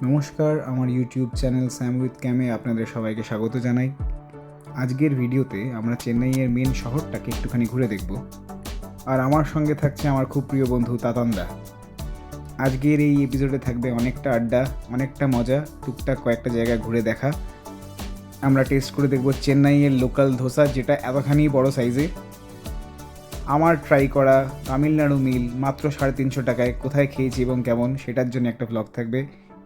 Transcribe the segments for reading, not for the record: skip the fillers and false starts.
নমস্কার, আমার YouTube channel Sam with ক্যামে আপনাদের সবাইকে স্বাগত জানাই। আজকের ভিডিওতে আমরা চেন্নাইয়ের মেন শহরটাকে একটুখানি ঘুরে দেখব, আর আমার সঙ্গে থাকছে আমার খুব প্রিয় বন্ধু তাতানদা। আজকের এই এপিসোডে থাকবে অনেকটা আড্ডা, অনেকটা মজা, টুকটাক কয়েকটা জায়গা ঘুরে দেখা। আমরা টেস্ট করে দেখব চেন্নাইয়ের লোকাল ধোসা, যেটা এতখানি বড় সাইজে। আমার ট্রাই করা তামিলনাড়ু মিল মাত্র 350 টাকায় কোথায় খেয়েছি এবং কেমন, সেটার জন্য একটা ব্লগ থাকবে।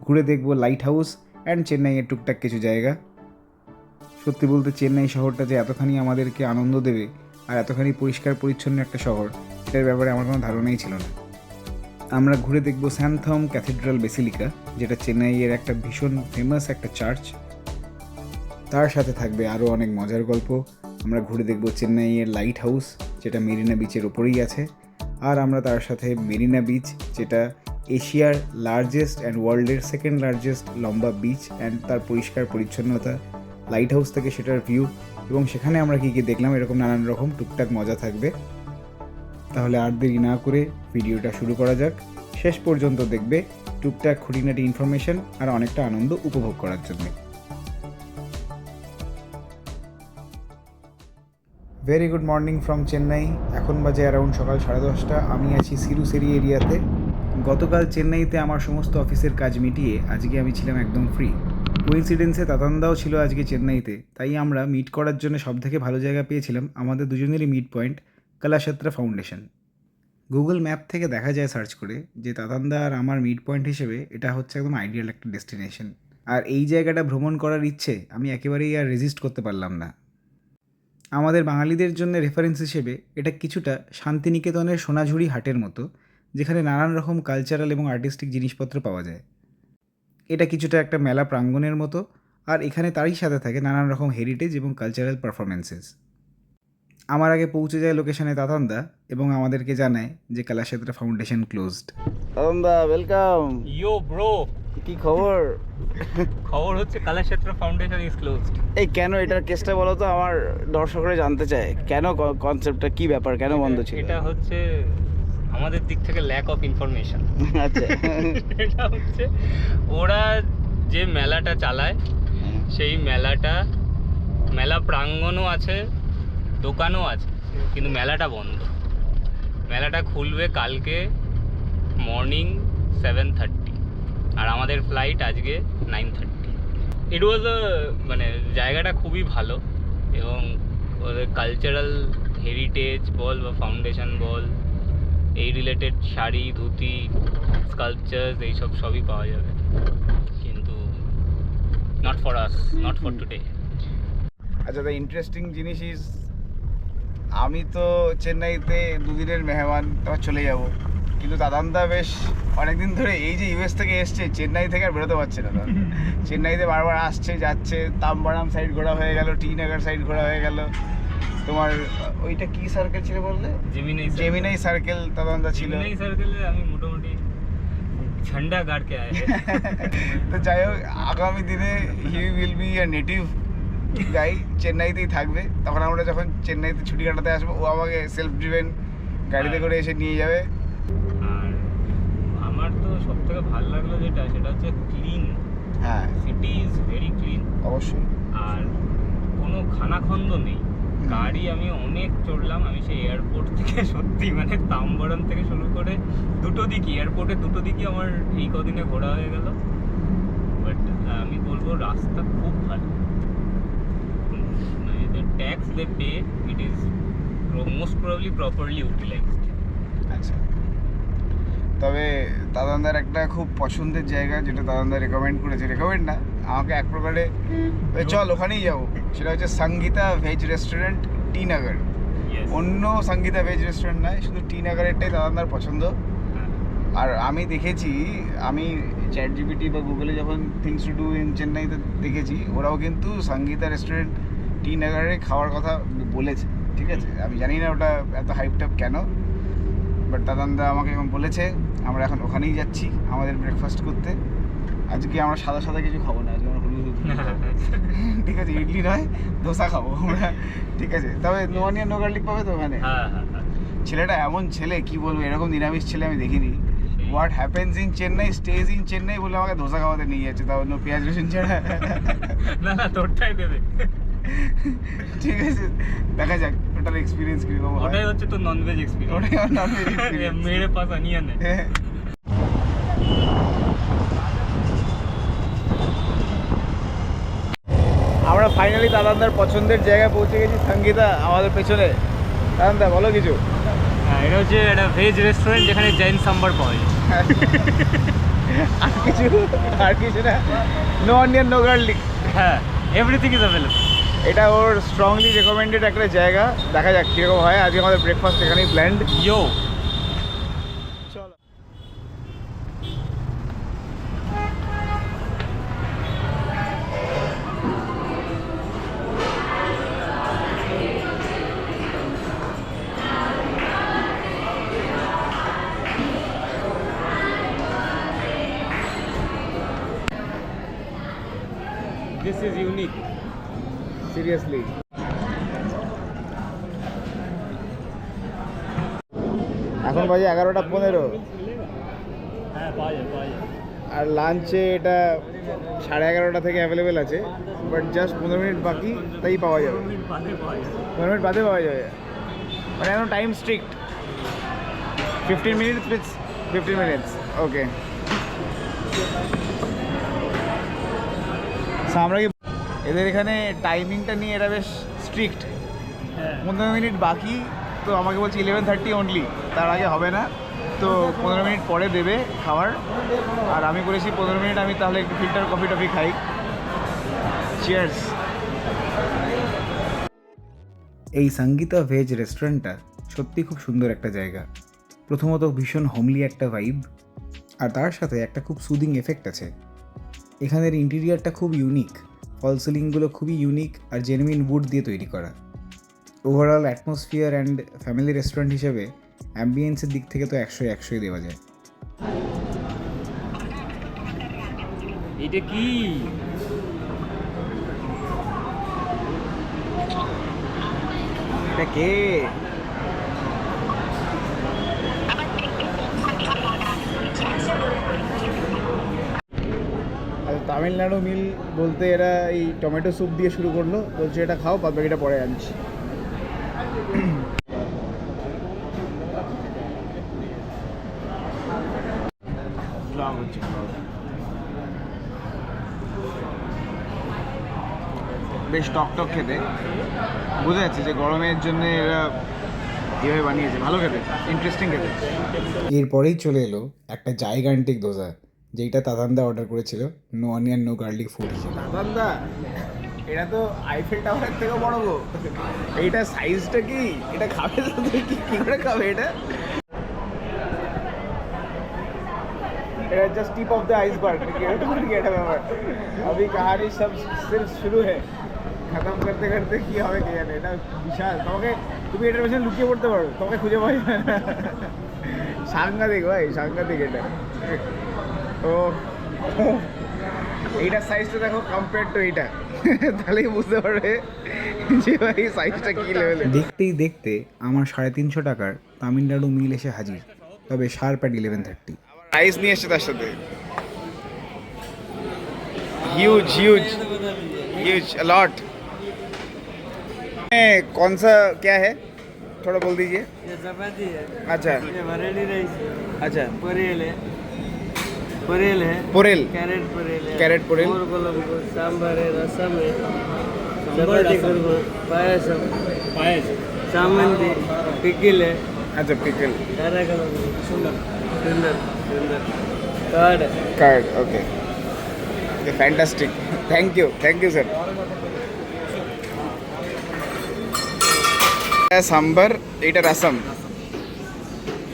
ঘুরে দেখব লাইট হাউস অ্যান্ড চেন্নাইয়ের টুকটাক কিছু জায়গা। সত্যি বলতে চেন্নাই শহরটা যে এতখানি আমাদেরকে আনন্দ দেবে আর এতখানি পরিষ্কার পরিচ্ছন্ন একটা শহর, এটার ব্যাপারে আমার কোনো ধারণাই ছিল না। আমরা ঘুরে দেখব স্যান্থম ক্যাথিড্রাল বেসিলিকা, যেটা চেন্নাইয়ের একটা ভীষণ ফেমাস একটা চার্চ। তার সাথে থাকবে আরও অনেক মজার গল্প। আমরা ঘুরে দেখব চেন্নাইয়ের লাইট হাউস, যেটা মেরিনা বিচের ওপরেই আছে। আর আমরা তার সাথে মেরিনা বিচ, যেটা এশিয়ার লার্জেস্ট অ্যান্ড ওয়ার্ল্ডের সেকেন্ড লার্জেস্ট লম্বা বিচ, অ্যান্ড তার পরিষ্কার পরিচ্ছন্নতা, লাইট হাউস থেকে সেটার ভিউ, এবং সেখানে আমরা কী কী দেখলাম, এরকম নানান রকম টুকটাক মজা থাকবে। তাহলে আর দেরি না করে ভিডিওটা শুরু করা যাক। শেষ পর্যন্ত দেখবে টুকটাক খুঁটিনাটি ইনফরমেশন আর অনেকটা আনন্দ উপভোগ করার জন্য। Very good morning from Chennai. এখন বাজে অ্যারাউন্ড সকাল 10:30। আমি আছি সিরুসেরি এরিয়াতে। গতকাল চেন্নাইতে আমার সমস্ত অফিসের কাজ মিটিয়ে আজকে আমি ছিলাম একদম ফ্রি। কোইন্সিডেন্সে তাতানদাও ছিল আজকে চেন্নাইতে, তাই আমরা মিট করার জন্য সবথেকে ভালো জায়গা পেয়েছিলাম আমাদের দুজনেরই meet point, Kalakshetra foundation. Google map থেকে দেখা যায় সার্চ করে যে তাতানদা আর আমার মিট পয়েন্ট হিসেবে এটা হচ্ছে একদম আইডিয়াল একটা ডেস্টিনেশন। আর এই জায়গাটা ভ্রমণ করার ইচ্ছে আমি একেবারেই আর রেজিস্ট করতে পারলাম না। আমাদের বাঙালিদের জন্য রেফারেন্স হিসেবে এটা কিছুটা শান্তিনিকেতনের সোনাঝুরি হাটের মতো, যেখানে নানান রকম কালচারাল এবং আর্টিস্টিক জিনিসপত্র পাওয়া যায়। এটা কিছুটা একটা মেলা প্রাঙ্গণের মতো, আর এখানে তারই সাথে থাকে নানান রকম হেরিটেজ এবং কালচারাল পারফরমেন্সেস। আমার আগে পৌঁছে যায় লোকেশনে তাতানদা এবং আমাদেরকে জানায় যে কলাক্ষেত্র ফাউন্ডেশন ক্লোজড। তাতানদা ওয়েলকাম। ইয়ো ব্রো, কি খবর? খবর হচ্ছে কলাক্ষেত্র ফাউন্ডেশন ইজ ক্লোজড। এই কেন এটার কেসটা বলো তো, আমার দর্শকরা জানতে চায় কেন, কনসেপ্টটা কি ব্যাপার, কেন বন্ধ ছিল? এটা হচ্ছে আমাদের দিক থেকে ল্যাক অফ ইনফরমেশন। আচ্ছা, এটা হচ্ছে ওরা যে মেলাটা চালায় সেই মেলা প্রাঙ্গণও আছে, দোকানও আছে, কিন্তু মেলাটা বন্ধ। মেলাটা খুলবে কালকে মর্নিং 7:30, আর আমাদের ফ্লাইট আজকে 9:30। ইট ওয়াজ মানে জায়গাটা খুবই ভালো, এবং ওদের কালচারাল হেরিটেজ বল বা ফাউন্ডেশন বল, এই রিলেটেড শাড়ি, ধুতি, স্কাল্পচার্স, এইসব সবই পাওয়া যাবে, কিন্তু not for us, not for today. আচ্ছা, দ্য ইন্টারেস্টিং জিনিস ইজ আমি তো চেন্নাইতে দুদিনের মেহমান, তোমার চলে যাব, কিন্তু তাতানদা বেশ অনেকদিন ধরে এই যে ইউএস থেকে এসছে, চেন্নাই থেকে আর বেরোতে পারছে না। চেন্নাইতে বারবার আসছে যাচ্ছে, তাম্বারাম সাইড ঘোরা হয়ে গেল, টি নগর সাইড ঘোরা হয়ে গেল, তোমার ওইটা কি সার্কেল ছিল বললে? জেমিনাই সার্কেল তাতানদা ছিল। জেমিনাই সার্কেলে আমি মোটামুটি ঝান্ডা গাড় কে আয়ে। তো যাই হোক, আগামী দিনে he will be a native guy, চেন্নাইতেই থাকবে। তখন আমরা যখন চেন্নাইতে ছুটি কাটাতে আসবো, ও আমাকে সেলফ ড্রিভেন গাড়িতে করে এসে নিয়ে যাবে। আর আমার তো সব থেকে ভালো লাগলো সেটা হচ্ছে ক্লিন। হ্যাঁ, সিটি ইজ ভেরি ক্লিন, অবশ্যই। আর কোনো খানাখন্দ নেই। গাড়ি আমি অনেক চড়লাম, আমি সেই এয়ারপোর্ট থেকে সত্যি মানে তাম্বরম থেকে শুরু করে এয়ারপোর্টের দুটো দিকই আমার এই কদিনে ঘোরা হয়ে গেল। বাট আমি বলবো রাস্তা খুব ভালো, মানে the tax they pay, it is most probably properly utilised. আচ্ছা, তবে তাতানদার একটা খুব পছন্দের জায়গা, যেটা তাতানদা রেকমেন্ড না আমাকে, এক প্রকারে চল ওখানেই যাবো, সেটা হচ্ছে সঙ্গীতা ভেজ রেস্টুরেন্ট, টি নগর। অন্য সঙ্গীতা ভেজ রেস্টুরেন্ট নয়, শুধু টি নগরেরটাই তাতানদার পছন্দ। আর আমি দেখেছি, আমি চ্যাট জিপিটি বা গুগলে যখন থিংস টু ডু ইন চেন্নাইতে দেখেছি, ওরাও কিন্তু সঙ্গীতা রেস্টুরেন্ট টি নগরে খাওয়ার কথা বলেছে। ঠিক আছে, আমি জানি না ওটা এত হাইপটাপ কেন, বাট তাতানদা আমাকে এখন বলেছে আমরা এখন ওখানেই যাচ্ছি আমাদের ব্রেকফাস্ট করতে। আজকে আমরা সাদা সাদা কিছু খাবো না, আজকে আমরা হলুদ ঠিক আছে, ইডলি নয় ধোসা খাবো আমরা। ঠিক আছে, তবে নো অনিয়ন নো গার্লিক পাবে তো ওখানে। ছেলেটা এমন ছেলে, কি বলবো, এরকম নিরামিষ ছেলে আমি দেখিনি। What happens in Chennai stage in Chennai বলে আমাকে ধোসা খাওয়াতে নিয়ে যাচ্ছে, তাও অন্য পেঁয়াজ রসুন ছাড়া। না না, তোরটাই দেবে। ঠিক আছে, দেখা যাক টোটাল এক্সপিরিয়েন্স কিরকম হয়। ওটাই হচ্ছে তোর ননভেজ এক্সপিরিয়েন্স। ওটাই আমার ননভেজ এক্সপিরিয়েন্স। মেরে পাস অনিয়ন है। আমরা ফাইনালি দাদানদার পছন্দের জায়গায় পৌঁছে গেছি, সঙ্গীতা আমাদের পেছনে। দাদান্দা বলো কিছু। হ্যাঁ, এটা হচ্ছে একটা ভেজ রেস্টুরেন্ট যেখানে জৈন সাম্বার পাওয়া যায়। আর কিছু না, নো অনিয়ন নো গার্লিক। হ্যাঁ, এভরিথিং ইজ অ্যাভেলেবল। এটা ওর স্ট্রংলি রেকমেন্ডেড একটা জায়গা, দেখা যাক কীরকম হয়। আজকে আমাদের ব্রেকফাস্ট এখানেই প্ল্যান্ড। ইয়ো, চলো। This is unique. সিরিয়াসলি এখন বাজে 11:15, হ্যাঁ, পাওয়া যায় পাওয়া যায়। আর লাঞ্চে এটা 11:30 থেকে অ্যাভেলেবেল আছে, বাট জাস্ট 15 মিনিট বাকি, তাই পাওয়া যাবে। 15 মিনিট বাদে পাওয়া যাবে, মানে এখন time strict. 15 minutes with 15 minutes, okay. আমরা কি এদের এখানে টাইমিংটা নিয়ে এরা বেশ স্ট্রিক্ট। হ্যাঁ, 15 মিনিট বাকি, তো আমাকে বলছে 11:30 অনলি, তার আগে হবে না। তো 15 মিনিট পরে দেবে খাবার। আর আমি বলেছি 15 মিনিট আমি তাহলে একটু ফিল্টার কফি টফি খাই। চিয়ার্স। এই সঙ্গীতা ভেজ রেস্টুরেন্টটা সত্যি খুব সুন্দর একটা জায়গা। প্রথমত ভীষণ হোমলি একটা ভাইব, আর তার সাথে একটা খুব সুদিং এফেক্ট আছে। এখানের ইন্টেরিয়ারটা খুব ইউনিক, ফল সিলিংগুলো খুবই ইউনিক আর জেনুইন উড দিয়ে তৈরি করা। Overall atmosphere and family restaurant হিসেবে অ্যাম্বিয়েন্সের দিক থেকে তো 100-100 দেওয়া যায়। এটা কি? এটা কে? তামিলনাড়ু মিল বলতে এরা এই টমেটো স্যুপ দিয়ে শুরু করলো, বলছে এটা খাও, বাদ বাকিটা পরে আনছি। বেশ টকটক খেতে, বোঝা যাচ্ছে যে গরমের জন্য এরা এভাবে বানিয়েছে। ভালো খেতে, ইন্টারেস্টিং খেতে। এরপরেই চলে এলো একটা জাইগান্টিক দোসা, যেইটা তাতান্দা অর্ডার করেছিল no onion no garlic food হিসেবে। দাদা, এটা তো আইফেল টাওয়ারের থেকেও বড় গো। এইটা সাইজটা কি? এটা খাবে তো তুই? কি করে খাবে এটা? এটা just tip of the iceberg. এটা ব্যাপার, अभी कहानी सब सिर्फ शुरू है, খতম করতে করতে কি হবে কে জানে। এটা বিশাল, তোমাকে তুমি এটার পেছনে লুকিয়ে পড়তে পারো, তোমাকে খুঁজে পাওয়া যাবে না। সাংঘাতিক ভাই, সাংঘাতিক এটা। তো এইটার সাইজটা দেখো কম্পেয়ার টু এইটা, তাহলেই বুঝতে পারবে যে ভাই সাইজটা কি লেভেলে। দেখতেই দেখতে আমার 350 টাকার তামিলনাড়ু মিল এসে হাজির, তবে শার্প অ্যাট 11:30। রাইস নিয়ে এসছে তার সাথে, হিউজ হিউজ হিউज अलॉट। कौन सा क्या है, थोड़ा बोल दीजिए। ये चपाती है, अच्छा ये वरेली राइस है, अच्छा, पोरेल है, पोरेल है, पोरेल, कैरेट पोरेल है, कैरेट पोरेल, मोर कोलंबो, सांभर है, रसम है, चपाती कुर्मा, पायसम, सामंती, पिकिल है, अच्छा पिकल, काराकलम, सुंदर सुंदर सुंदर, कार्ड है। Card, okay, fantastic, thank you sir. Sambar, এটা রাসম,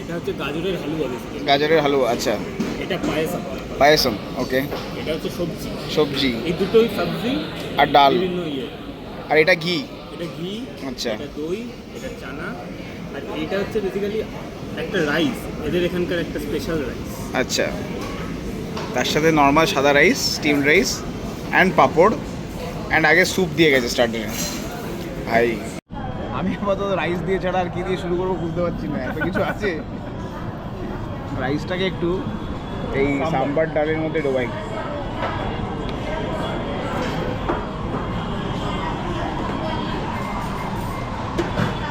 এটা হচ্ছে গাজরের হালুয়া বেসিক্যালি। গাজরের হালুয়া, আচ্ছা, এটা পায়েসম। পায়েসম, ওকে, এটা হচ্ছে সবজি। সবজি এই দুটোই সবজি আর ডাল, বিভিন্ন ইয়ে। আর এটা ঘি, এটা ঘি, আচ্ছা, এটা দই, এটা চানা, আর এটা হচ্ছে বেসিক্যালি একটা রাইস, এদের এখানকার একটা স্পেশাল রাইস। আচ্ছা, তার সাথে নর্মাল সাদা rice, steam rice and papad and আগে স্যুপ দিয়ে গেছে স্টার্টিংয়ে। ভাই আমি আপাতত রাইস দিয়ে ছাড়া আর কি দিয়ে শুরু করবো বুঝতে পারছি না, এত কিছু আছে। রাইসটাকে একটু এই সাম্বার ডালের মধ্যে ডোবাই।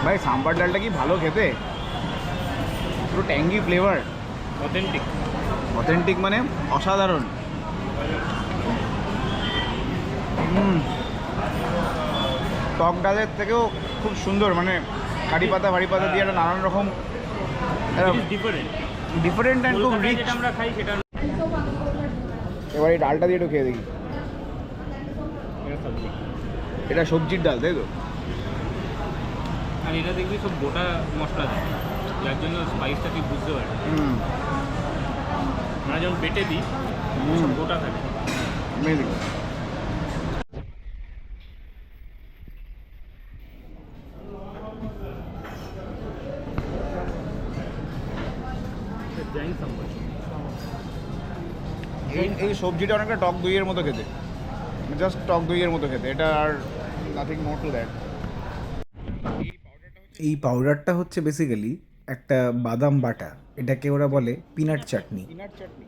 ভাই সাম্বার ডালটা কি ভালো খেতে, পুরো ট্যাঙ্গি ফ্লেভার, অথেন্টিক। অথেন্টিক মানে অসাধারণ। টক ডালের থেকেও খুব সুন্দর, মানে কারি পাতা ভারি পাতা দিয়ে একটা নানান রকম ডিফারেন্ট ডিফারেন্ট অ্যান্ড খুব রিচ। যেটা আমরা খাই সেটা এবার এই ডালটা দিয়ে একটু খেয়ে দেখি। এটা সবজির ডাল তাই তো? আর এটা দেখবি সব গোটা মশলা দেয়, যার জন্য স্পাইসটা তুই বুঝতে পারবি। আমরা যখন বেটে দিই সব গোটা থাকে। Amazing. জাইন সাম্বার। এই সবজিটা অনেকটা টক দইয়ের মতো খেতে, জাস্ট টক দইয়ের মতো খেতে, এটা আর নাথিং মোর টু দ্যাট। এই পাউডারটা হচ্ছে বেসিক্যালি একটা বাদাম বাটা, এটাকে ওরা বলে পিনাট চাটনি। পিনাট চাটনি।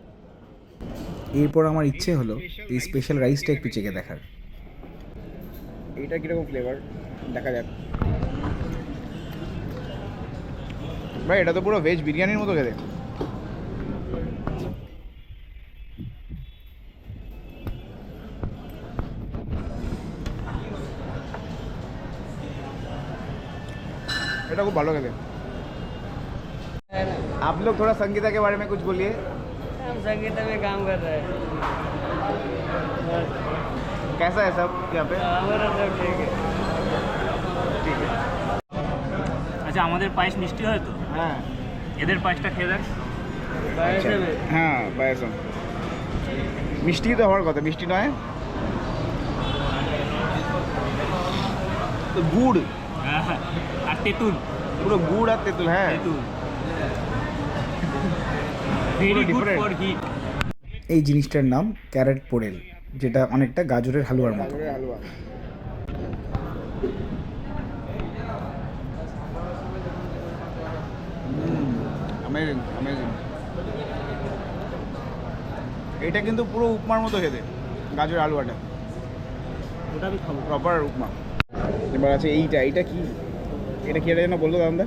এরপর আমার ইচ্ছে হলো এই স্পেশাল রাইসটা একটু চেখে দেখার। এইটা কীরকম ফ্লেভার দেখা যাক। ভাই এটা তো পুরো ভেজ বিরিয়ানির মতো খেতে। এটা खूब भालो कहते हैं। आप लोग थोड़ा संगीता के बारे में कुछ बोलिए। हम संगीता में काम कर रहे हैं। कैसा है सब यहाँ पे? हमारा सब ठीक है। ठीक है। আচ্ছা, আমাদের পায়েস মিষ্টি হয় তো, हाँ এদের পায়েসটা খেয়ে দেখ। पैसे में हाँ पायसम मिष्टी तो हमारे কথা, মিষ্টি নয় তো গুড়, আর তেঁতুল, পুরো গুড় আর তেঁতুল। হ্যাঁ তেঁতুল very good different. For heat. এই জিনিসটার নাম ক্যারেট পোড়েল, যেটা অনেকটা গাজরের হালুয়ার মতো। গাজরের হালুয়া। Amazing amazing. এটা কিন্তু পুরো উপমার মতো খেতে, গাজরের হালুয়াটা ওটা আমি খাবো। প্রপার উপমা। এবার আছে এইটা, এইটা কি, এটা কি, এটা যেন বললো দাদা?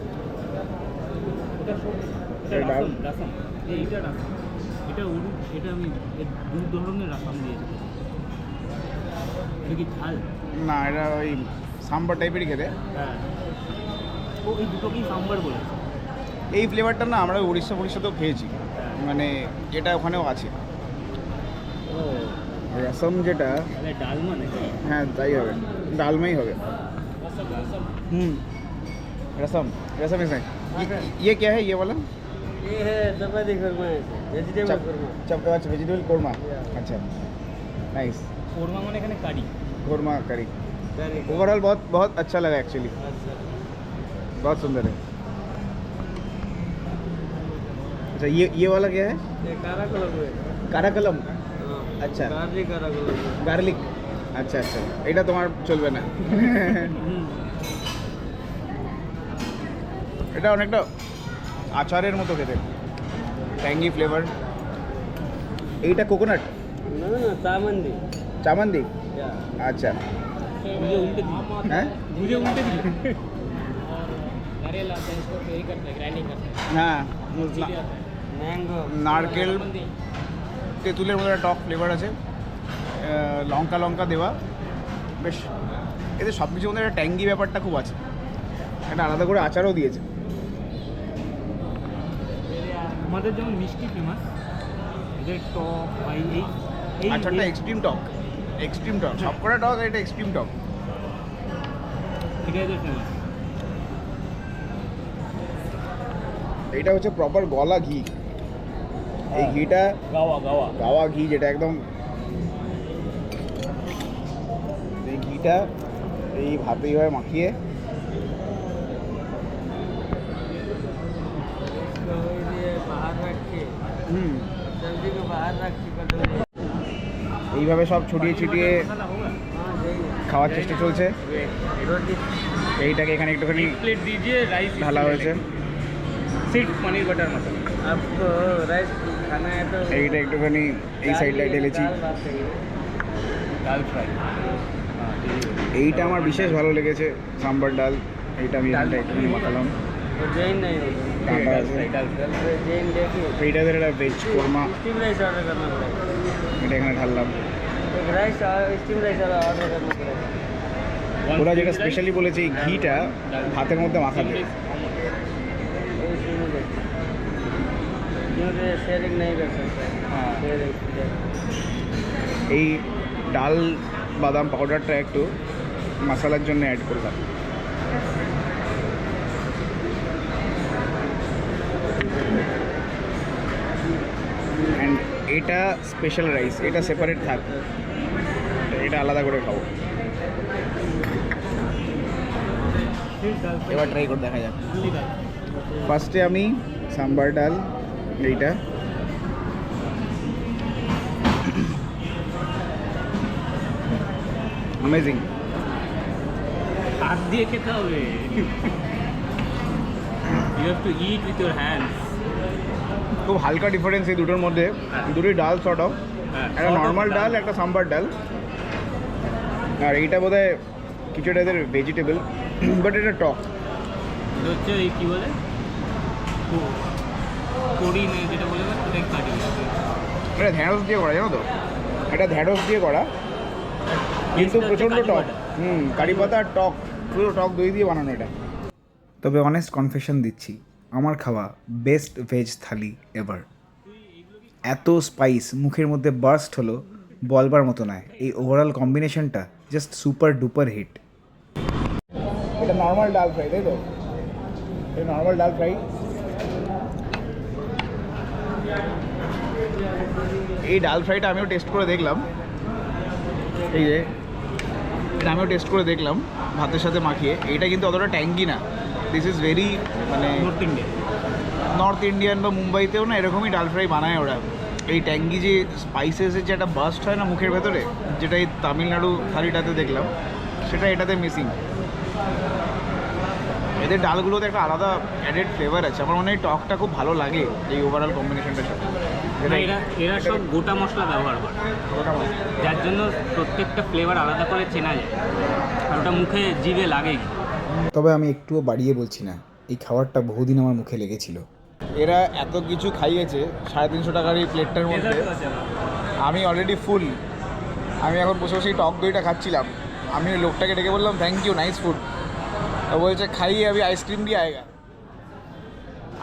এটা ডাল। রাসাম, রাসাম। এইটা রাসাম, এটা উরু, এটা আমি দু ধরনের রাসাম দিয়েছি। এটা কি ঝাল? না এটা ওই সাম্বার টাইপেরই খেতে। হ্যাঁ, ও এই দুটোকেই সাম্বার বলেছে। এই ফ্লেভারটা না আমরা উড়িষ্যাতেও খেয়েছি, মানে এটা ওখানেও আছে। ও রসম যেটা, তাহলে ডালমা নাকি? হ্যাঁ তাই হবে, ডালমাই হবে। রাসাম, রাসাম। रसम, रसम इज ये क्या है ये वाला? ये है चपाती खुरमा है, वेजिटेबल खुरमा। अच्छा वेजिटेबल कोरमा। अच्छा नाइस। কোরমা মানে এখানে কারি। कोरमा करी। करी। ओवरऑल बहुत बहुत अच्छा लगा एक्चुअली, अच्छा। बहुत सुंदर है। अच्छा ये वाला क्या है? ये कारा कलम है। काराकलम। हाँ, अच्छा। गार्लिक कारा कलम है। গার্লিক। আচ্ছা আচ্ছা, এটা তোমার চলবে না। এটা অনেকটা আচারের মতো খেতে, ট্যাঙ্গি ফ্লেভার। এইটা কোকোনাট, ना ना चामंदी। চামান্দি। क्या? আচ্ছা বুঝে উল্টে দিল, হ্যাঁ বুঝে উল্টে দিল। नारियल आता है, इसको फ्राई करते हैं, ग्राइंडिंग करते हैं। হ্যাঁ मैंगो। নারকেল তেঁতুলের মধ্যে একটা টক ফ্লেভার আছে, লঙ্কা লঙ্কা দেওয়া, বেশ এদের সব কিছুর মধ্যে একটা ট্যাঙ্গি ব্যাপারটা খুব আছে। একটা আলাদা করে আচারও দিয়েছে। আমাদের যেমন মিষ্টি ফেমাস, এদের টক বা এই আচারটা এক্সট্রিম টক, এক্সট্রিম টক, সব কটা টক, এটা এক্সট্রিম টক। এটা এদের ফেমাস। এইটা হচ্ছে প্রপার গলা ঘি। এই ঘিটা গাওয়া গাওয়া গাওয়া ঘি, যেটা একদম, এই ঘিটা এই ভাতে এইভাবে মাখিয়ে इसको ये बाहर रख के, सब्जी को बाहर रख के कटोरी। এইভাবে সব ছড়িয়ে ছিটিয়ে মশলা হোগা। हाँ सही है। খাওয়ার চেষ্টা চলছে। रोटी। এইটাকে এখানে একটুখানি एक प्लेट दीजिए, राइस ঢালা হয়েছে। सिर्फ पनीर बटर मसाला। आपको राइस खाना है तो এইটা একটুখানি এই সাইডটায় ঢেলেছি। दाल भात चाहिए। ডাল ফ্রাই এইটা আমার বিশেষ ভালো লেগেছে, সাম্বার ডাল। এইটা আমি এখানটা একটুখানি মাখালাম। वो जैन नहीं होगा। ডালটা আছে। वो जैन देखिए এইটাদের একটা veg korma, steam rice order करना पड़ेगा। এটা এখানে ঢাললাম। एक राइस स्टीम राइस ऑर्डर करना पड़ेगा। ওরা যেটা স্পেশালি বলেছে এই ঘিটা ভাতের মধ্যে মাখাতে। वो इसी में देखिए। क्योंकि शेयरिंग नहीं कर सकते। हाँ। शेयरिंग এই ডাল বাদাম পাউডারটা একটু মশলার জন্য অ্যাড করলাম। অ্যান্ড এটা স্পেশাল রাইস, এটা সেপারেট থাক, এটা আলাদা করে খাবো। এবার ট্রাই করে দেখা যাক। ফার্স্টে আমি সাম্বার ডাল, এইটা অ্যামেজিং। হাত দিয়ে খেতে হবে। You have to eat with your hands. খুব হালকা ডিফারেন্স এই দুটোর মধ্যে। দুটোই ডাল সর্ট অফ, একটা নর্মাল ডাল, একটা সাম্বার ডাল। আর এইটা বোধহয় কিছুটা এদের ভেজিটেবল, বাট এটা টক। হচ্ছে এই কী বলে কড়ি নেই যেটা বলে ওটাই কাটি। এটা ঢ্যাঁড়স দিয়ে করা, জানো তো? এটা ঢ্যাঁড়স দিয়ে করা, কিন্তু প্রচণ্ড টক। কারি পাতা আর টক, পুরো টক দই দিয়ে বানানো এটা। তবে অনেস্ট কনফেশন দিচ্ছি, আমার খাওয়া বেস্ট ভেজ থালি এভার। এত স্পাইস মুখের মধ্যে বার্স্ট হলো, বলবার মতো নয়। এই ওভারঅল কম্বিনেশনটা জাস্ট সুপার ডুপার হিট। এটা নর্মাল ডাল ফ্রাই, তাই তো? এটা নর্মাল ডাল ফ্রাই। এই ডাল ফ্রাইটা আমিও টেস্ট করে দেখলাম। এই যে এটা আমিও টেস্ট করে দেখলাম ভাতের সাথে মাখিয়ে। এইটা কিন্তু অতটা ট্যাঙ্গি না। দিস ইজ ভেরি মানে নর্থ ইন্ডিয়ান বা মুম্বাইতেও না এরকমই ডাল ফ্রাই বানায় ওরা। এই ট্যাঙ্গি যে স্পাইসেসের যে একটা বাস্ট হয় না মুখের ভেতরে, যেটা এই তামিলনাড়ু থালিটাতে দেখলাম, সেটা এটাতে মিসিং। এদের ডালগুলোতে একটা আলাদা অ্যাডেড ফ্লেভার আছে। আমার মনে হয় টকটা খুব ভালো লাগে এই ওভারঅল কম্বিনেশনটার সাথে। এরা সব গোটা মশলা ব্যবহার করে, যার জন্য প্রত্যেকটা ফ্লেভার আলাদা করে চেনা যায়, আর ওটা মুখে জিভে লাগেই। তবে আমি একটুও বাড়িয়ে বলছি না, এই খাবারটা বহুদিন আমার মুখে লেগেছিল। এরা এত কিছু খাইয়েছে 350 টাকার এই প্লেটটার মধ্যে। আমি অলরেডি ফুল। আমি এখন বসে বসে টক দইটা খাচ্ছিলাম। আমি ওই লোকটাকে ডেকে বললাম থ্যাংক ইউ, নাইস ফুড। ও বলছে খাইয়ে আমি আইসক্রিম দিয়ে আয়েগা।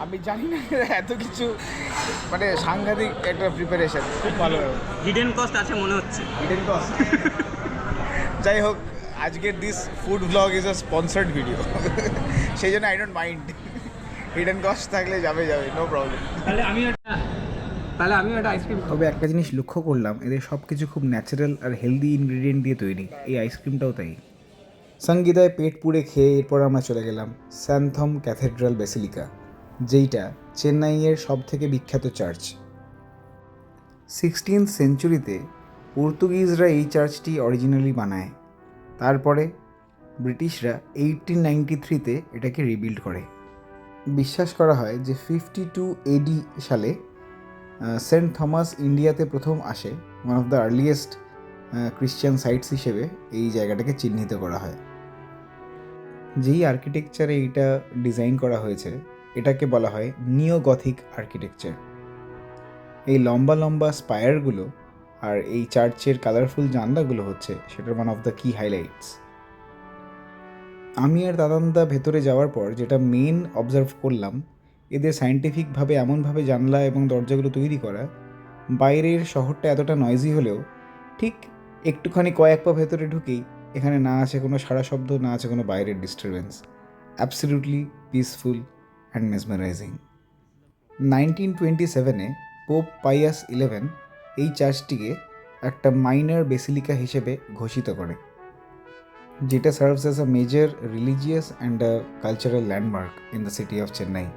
আমি জানি না এত কিছু মানে সাংঘাতিক একটা প্রিপারেশন, খুব ভালো। হিডেন কস্ট আছে মনে হচ্ছে। Hidden cost. যাই হোক, আজকের this food blog is a sponsored video, সেই জন্য I don't mind. Hidden cost থাকলে যাবে, নো প্রবলেম। তাহলে আমি একটা আইসক্রিম। তবে একটা জিনিস লক্ষ্য করলাম, এদের সব কিছু খুব ন্যাচারাল আর হেলদি ইনগ্রিডিয়েন্ট দিয়ে তৈরি। এই আইসক্রিমটাও তাই। সঙ্গীতায় পেট পুড়ে খেয়ে এরপর আমরা চলে গেলাম স্যান্থম ক্যাথেড্রাল বেসিলিকা, যেইটা চেন্নাইয়ের সব থেকে বিখ্যাত চার্চ। 16th সেঞ্চুরিতে পর্তুগিজরা এই চার্চটি অরিজিনালি বানায়। তারপরে ব্রিটিশরা 1893-তে এটাকে রিবিল্ড করে। বিশ্বাস করা হয় যে 52 AD সালে সেন্ট থমাস ইন্ডিয়াতে প্রথম আসে। One of the earliest Christian sites হিসেবে এই জায়গাটাকে চিহ্নিত করা হয়। যেই আর্কিটেকচারে এইটা ডিজাইন করা হয়েছে, এটাকে বলা হয় নিও গথিক আর্কিটেকচার। এই লম্বা লম্বা স্পায়ারগুলো আর এই চার্চের কালারফুল জানলাগুলো হচ্ছে সেটার ওয়ান অফ দ্য কি হাইলাইটস। আমি আর দাদান্দা ভেতরে যাওয়ার পর যেটা মেন অবজার্ভ করলাম, এদের সায়েন্টিফিকভাবে এমনভাবে জানলা এবং দরজাগুলো তৈরি করা, বাইরের শহরটা এতটা নয়েজি হলেও ঠিক একটুখানি কয়েক পা ভেতরে ঢুকেই এখানে না আছে কোনো সারা শব্দ, না আছে কোনো বাইরের disturbance. Absolutely peaceful and mesmerising. 1927-এ পোপ পাইয়াস 11 এই চার্চটিকে একটা মাইনর বেসিলিকা হিসেবে ঘোষিত করে, যেটা serves as a major religious and a cultural landmark in the city of Chennai.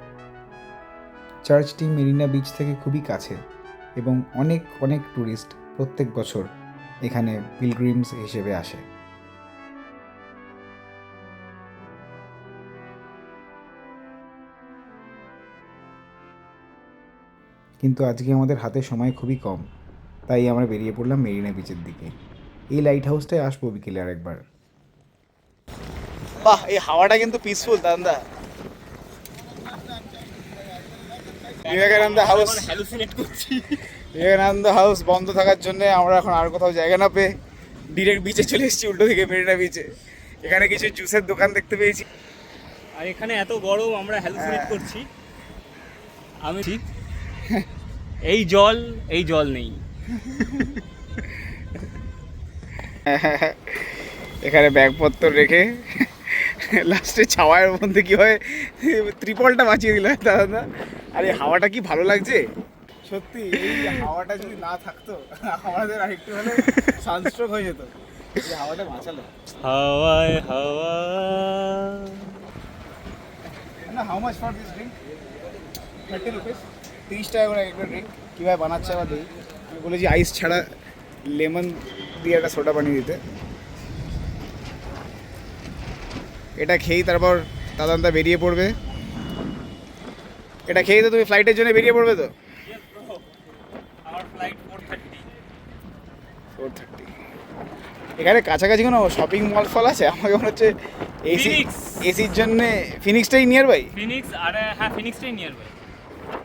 চার্চটি মেরিনা বিচ থেকে খুবই কাছে এবং অনেক অনেক ট্যুরিস্ট প্রত্যেক বছর এখানে পিলগ্রিমস হিসেবে আসে। কিন্তু আজকে আমাদের হাতে সময় খুবই কম, তাই আমরা বেরিয়ে পড়লাম মেরিনা বিচের দিকে। এই লাইট হাউসটায় আসবো বিকেলে আরেকবার। বাহ, এই হাওয়াটা কিন্তু পিসফুল দাদা। বিবেকানন্দ হাউস, হ্যালুসিনেট করছি। বিবেকানন্দ হাউস বন্ধ থাকার জন্য আমরা এখন আর কোথাও জায়গা না পেয়ে ডিরেক্ট বিচে চলে এসেছি, উল্টো দিকে মেরিনা বিচে। এখানে কিছু জুসের দোকান দেখতে পেয়েছি। আর এখানে এত গরম, আমরা হ্যালুসিনেট করছি। আমি ঠিক এই জল নেই। এখানে ব্যাগপত্র রেখে লাস্টে ছাওয়ার মধ্যে কি হয় ত্রিপলটা বাঁচিয়ে দিল দাদা। আর এই হাওয়াটা কি ভালো লাগছে সত্যি। এই হাওয়াটা যদি না থাকতো আমাদের আরেকটু হলে সানস্ট্রোক হয়ে যেত। এই হাওয়াটা বাঁচালো। হাওয়ায় হাওয়া। না, how much for this drink? 30 rupees, 30 টাকা করে একটা ড্রিঙ্ক। কীভাবে বানাচ্ছে আবার দেখি। আমি বলেছি আইস ছাড়া লেমন দিয়ে একটা সোডা বানিয়ে দিতে। এটা খেয়েই তারপর দাদা বেরিয়ে পড়বে। এটা খেয়েই তো তুমি ফ্লাইটের জন্য বেরিয়ে পড়বে তো? আমার ফ্লাইট 4:30। 4:30। এখানে কাছাকাছি কোনো শপিং মল ফল আছে? আমাকে মনে হচ্ছে Phoenix। এসির জন্য ফিনিক্সটাই নিয়ার বাই। ফিনিক্স, আর হ্যাঁ ফিনিক্সটাই নিয়ার বাই।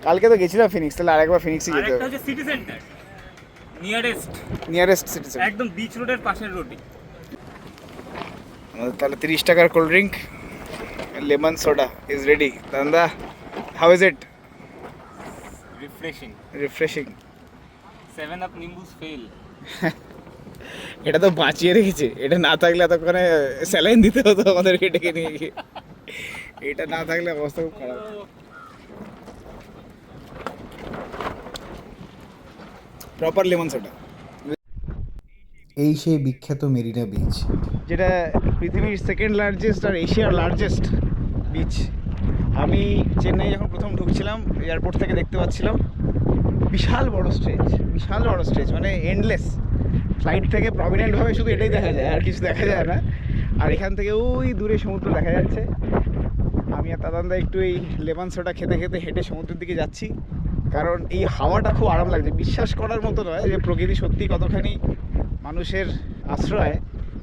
কালকে তো গেছিলাম ফিনিক্স, তাহলে আরেকবার ফিনিক্সই যেতে আরেকটা হবে। হচ্ছে সিটি সেন্টার, নিয়ারেস্ট সিটিজেন। একদম বিচ রোডের পাশের রোডে। তাহলে 30 টাকার cold drink lemon soda is ready. দাদা, how is it? Refreshing. Refreshing. 7 Up Nimbooz fail. এটা তো বাঁচিয়ে রেখেছে। এটা না থাকলে এতক্ষণে স্যালাইন দিতে হতো আমাদের ডেকে নিয়ে গিয়ে। এটা না থাকলে অবস্থা খুব খারাপ। Proper lemon soda. এই সেই বিখ্যাত মেরিনা বিচ। যেটা পৃথিবীর সেকেন্ড লার্জেস্ট আর এশিয়ার লার্জেস্ট বিচ। আমি চেন্নাই যখন প্রথম ঢুকছিলাম এয়ারপোর্ট থেকে দেখতে পাচ্ছিলাম বিশাল বড় স্ট্রেচ, মানে এন্ডলেস। ফ্লাইট থেকে প্রমিনেন্টভাবে শুধু এটাই দেখা যায়, আর কিছু দেখা যায় না। আর এখান থেকে ওই দূরে সমুদ্র দেখা যাচ্ছে। আমি আর দাদা একটু এই লেমন সোডা খেতে খেতে হেঁটে সমুদ্রের দিকে যাচ্ছি, কারণ এই হাওয়াটা খুব আরাম লাগছে। বিশ্বাস করার মতো নয় যে প্রকৃতি সত্যি কতখানি মানুষের আশ্রয়।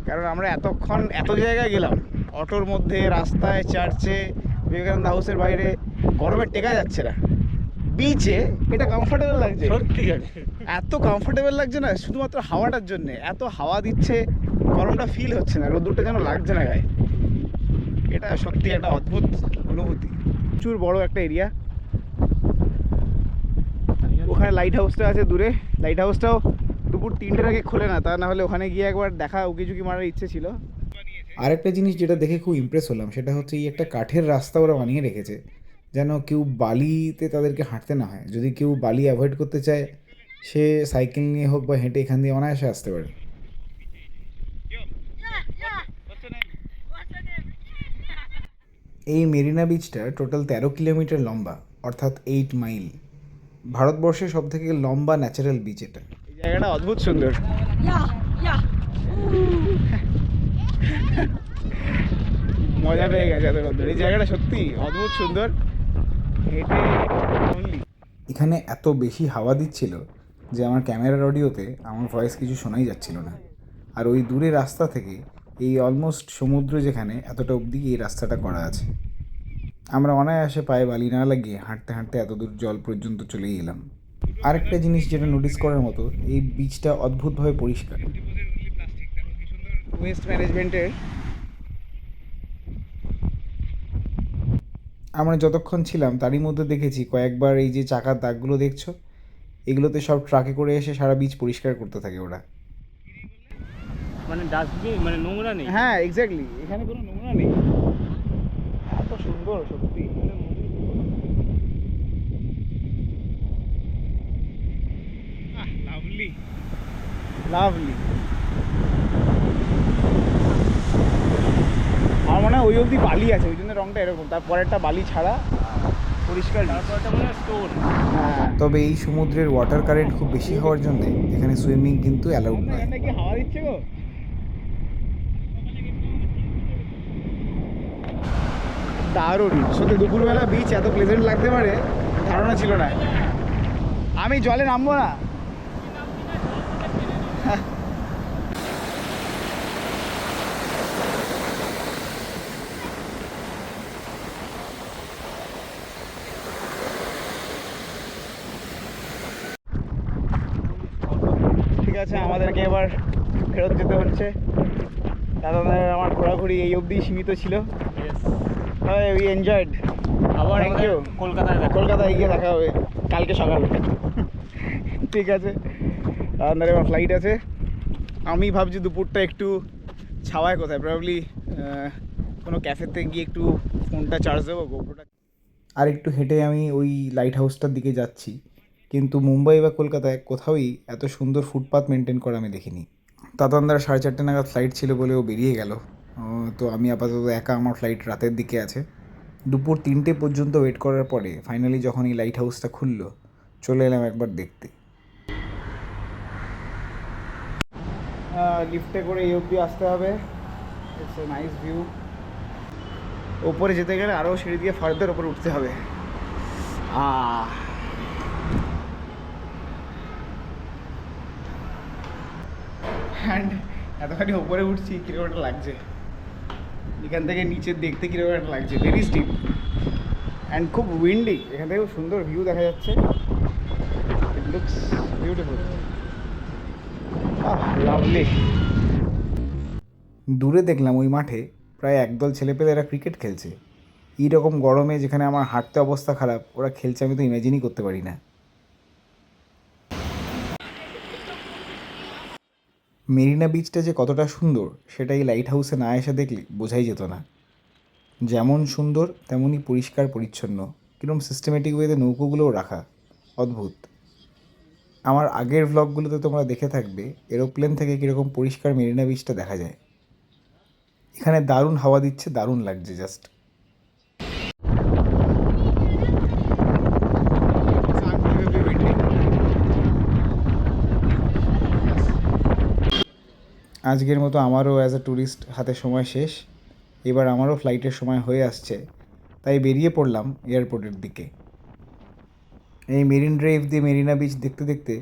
কারণ আমরা এতক্ষণ এত জায়গায় গেলাম, অটোর মধ্যে, রাস্তায়, চার্চে, বিবেকানন্দ হাউসের বাইরে, গরমে টেকা যাচ্ছে না। বিচে এটা কমফোর্টেবল লাগছে, সত্যি এত কমফোর্টেবল লাগছে না শুধুমাত্র হাওয়াটার জন্য। এত হাওয়া দিচ্ছে, গরমটা ফিল হচ্ছে না, রোদ্দুরটা যেন লাগছে না গায়ে। এটা সত্যি একটা অদ্ভুত অনুভূতি। প্রচুর বড় একটা এরিয়া। ওখানে লাইট হাউসটা আছে দূরে। লাইট হাউসটাও দুপুর 3টের আগে খোলে না, তা না হলে ওখানে গিয়ে একবার দেখা উকিঝুঁকি মারার ইচ্ছে ছিল। আরেকটা জিনিস যেটা দেখে খুব ইমপ্রেস হলাম সেটা হচ্ছে এই একটা কাঠের রাস্তা ওরা বানিয়ে রেখেছে, যেন কেউ বালিতে তাদেরকে হাঁটতে না হয়। যদি কেউ বালি অ্যাভয়েড করতে চায়, সে সাইকেল নিয়ে হোক বা হেঁটে এখান দিয়ে অনায়াসে আসতে পারে। এই মেরিনা বিচটা টোটাল 13 কিলোমিটার লম্বা, অর্থাৎ 8 মাইল। ভারতবর্ষের সব থেকে লম্বা ন্যাচারাল বিচ এটা। এই জায়গাটা অদ্ভুত সুন্দর। মজা পেয়ে গেছে এত সুন্দর। এই জায়গাটা সত্যি অদ্ভুত সুন্দর। হেঁটে এখানে এত বেশি হাওয়া দিচ্ছিল যে আমার ক্যামেরার অডিওতে আমার ভয়েস কিছু শোনাই যাচ্ছিল না। আর ওই দূরে রাস্তা থেকে এই অলমোস্ট সমুদ্র যেখানে, এতটা অবধি এই রাস্তাটা করা আছে। আমরা অনায়াসে পায়ে বালি না লাগিয়ে হাঁটতে হাঁটতে এত দূর জল পর্যন্ত চলেই এলাম। আরেকটা জিনিস যেটা নোটিস করার মতো, এই বিচটা অদ্ভুতভাবে পরিষ্কার। ওয়েস্ট ম্যানেজমেন্টের। আমরা যতক্ষণ ছিলাম তারই মধ্যে দেখেছি কয়েকবার এই যে চাকার দাগগুলো দেখছো, এগুলোতে সব ট্রাকে করে এসে সারা বিচ পরিষ্কার করতে থাকে ওরা। মানে ডাস্টবিন, মানে নোংরা নেই। হ্যাঁ, এক্স্যাক্টলি, এখানে কোনো নোংরা নেই। এত সুন্দর সত্যি। Lovely lovely. আমার মনে হয় ওই অবধি বালি আছে, ওই জন্য রংটা এরকম। তারপরে একটা বালি ছাড়া পরিষ্কার। তারপরটা মনে হয় স্টোন। হ্যাঁ, তবে এই সমুদ্রের ওয়াটার কারেন্ট খুব বেশি হওয়ার জন্য এখানে সুইমিং কিন্তু অ্যালাউড নয়। এখানে কি হাওয়া দিচ্ছে গো? দারুণ সত্যি। দুপুরবেলা বিচ এত প্লেজেন্ট লাগতে পারে ধারণা ছিল না। আমি জলে নামবো না। ঠিক আছে, আমাদেরকে এবার ফেরত যেতে হচ্ছে। দাদাদের আমার ঘোরাঘুরি এই অবধি সীমিত ছিল। We enjoyed. আবার Thank you. কলকাতায় গিয়ে দেখা হবে কালকে সকালে। ঠিক আছে, আপনার এবার ফ্লাইট আছে। আমি ভাবছি দুপুরটা একটু ছাওয়ায় কোথায়, প্রবাবলি কোনো ক্যাফেতে গিয়ে একটু ফোনটা চার্জ দেবো, গোপ্রোটা। আর একটু হেঁটে আমি ওই লাইট হাউসটার দিকে যাচ্ছি, কিন্তু মুম্বাই বা কলকাতায় কোথাওই এত সুন্দর ফুটপাথ মেনটেন করা আমি দেখিনি। তাতানদার 4:30 নাগাদ ফ্লাইট ছিল বলে ও বেরিয়ে গেল। তো আমি আপাতত একা, আমার ফ্লাইট রাতের দিকে আছে। দুপুর 3টে পর্যন্ত ওয়েট করার পরে ফাইনালি যখন এই লাইট হাউসটা খুললো, চলে এলাম একবার দেখতে। লিফটে করে এই অবধি আসতে হবে। It's a nice view. ওপরে যেতে গেলে আরও সিঁড়ি দিয়ে ফার্দার ওপরে উঠতে হবে। অ্যান্ড এতখানি ওপরে উঠছি, কীরকম একটা লাগছে। এখান থেকে নিচে দেখতে কীরকম একটা লাগছে, ভেরি স্টিপ অ্যান্ড খুব উইন্ডি। এখান থেকে খুব সুন্দর ভিউ দেখা যাচ্ছে। It looks beautiful. লাভলি। দূরে দেখলাম ওই মাঠে প্রায় একদল ছেলেপেলেরা ক্রিকেট খেলছে। এইরকম গরমে যেখানে আমার হাঁটতে অবস্থা খারাপ, ওরা খেলছে আমি তো ইমাজিনই করতে পারি না। মেরিনা বিচটা যে কতটা সুন্দর সেটা এই লাইট হাউসে না এসে দেখলে বোঝাই যেত না। যেমন সুন্দর তেমনই পরিষ্কার পরিচ্ছন্ন, কীরকম সিস্টেমেটিক ওয়েতে নৌকোগুলোও রাখা, অদ্ভুত। আমার আগের ভ্লগগুলোতে তোমরা দেখে থাকবে এরোপ্লেন থেকে কীরকম পরিষ্কার মেরিনা বিচটা দেখা যায়। এখানে দারুণ হাওয়া দিচ্ছে, দারুণ লাগছে জাস্ট। আজকের মতো আমারও অ্যাজ আ ট্যুরিস্ট হাতে সময় শেষ। এবার আমারও ফ্লাইটের সময় হয়ে আসছে, তাই বেরিয়ে পড়লাম এয়ারপোর্টের দিকে। এই মেরিন ড্রাইভ দিয়ে মেরিনা বিচ দেখতে দেখতে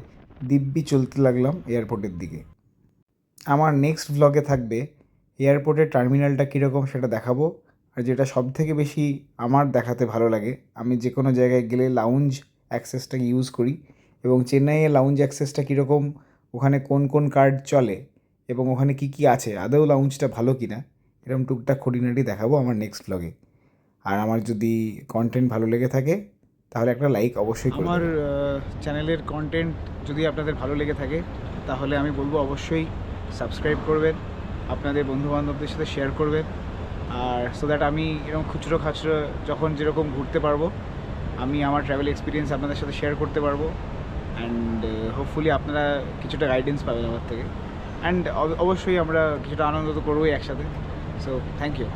দিব্যি চলতে লাগলাম এয়ারপোর্টের দিকে। আমার নেক্সট ভ্লগে থাকবে এয়ারপোর্টের টার্মিনালটা কীরকম সেটা দেখাবো। আর যেটা সব থেকে বেশি আমার দেখাতে ভালো লাগে, আমি যে কোনো জায়গায় গেলে লাউঞ্জ অ্যাক্সেসটাকে ইউজ করি, এবং চেন্নাইয়ে লাউঞ্জ অ্যাক্সেসটা কীরকম, ওখানে কোন কোন কার্ড চলে এবং ওখানে কি কি আছে, আদৌ লাউঞ্জটা ভালো কি না, এরকম টুকটাক খুঁটিনাটি দেখাবো আমার নেক্সট ভ্লগে। আর আমার যদি কন্টেন্ট ভালো লেগে থাকে তাহলে একটা লাইক অবশ্যই করবেন। আমার চ্যানেলের কন্টেন্ট যদি আপনাদের ভালো লেগে থাকে তাহলে আমি বলবো অবশ্যই সাবস্ক্রাইব করবেন, আপনাদের বন্ধুবান্ধবদের সাথে শেয়ার করবেন। আর সো দ্যাট আমি এরকম খুচরো খাচরো যখন যেরকম ঘুরতে পারবো, আমি আমার ট্রাভেল এক্সপিরিয়েন্স আপনাদের সাথে শেয়ার করতে পারবো। অ্যান্ড হোপফুলি আপনারা কিছুটা গাইডেন্স পাবেন আমার থেকে। অ্যান্ড অবশ্যই আমরা কিছুটা আনন্দ তো করবোই একসাথে। So thank you.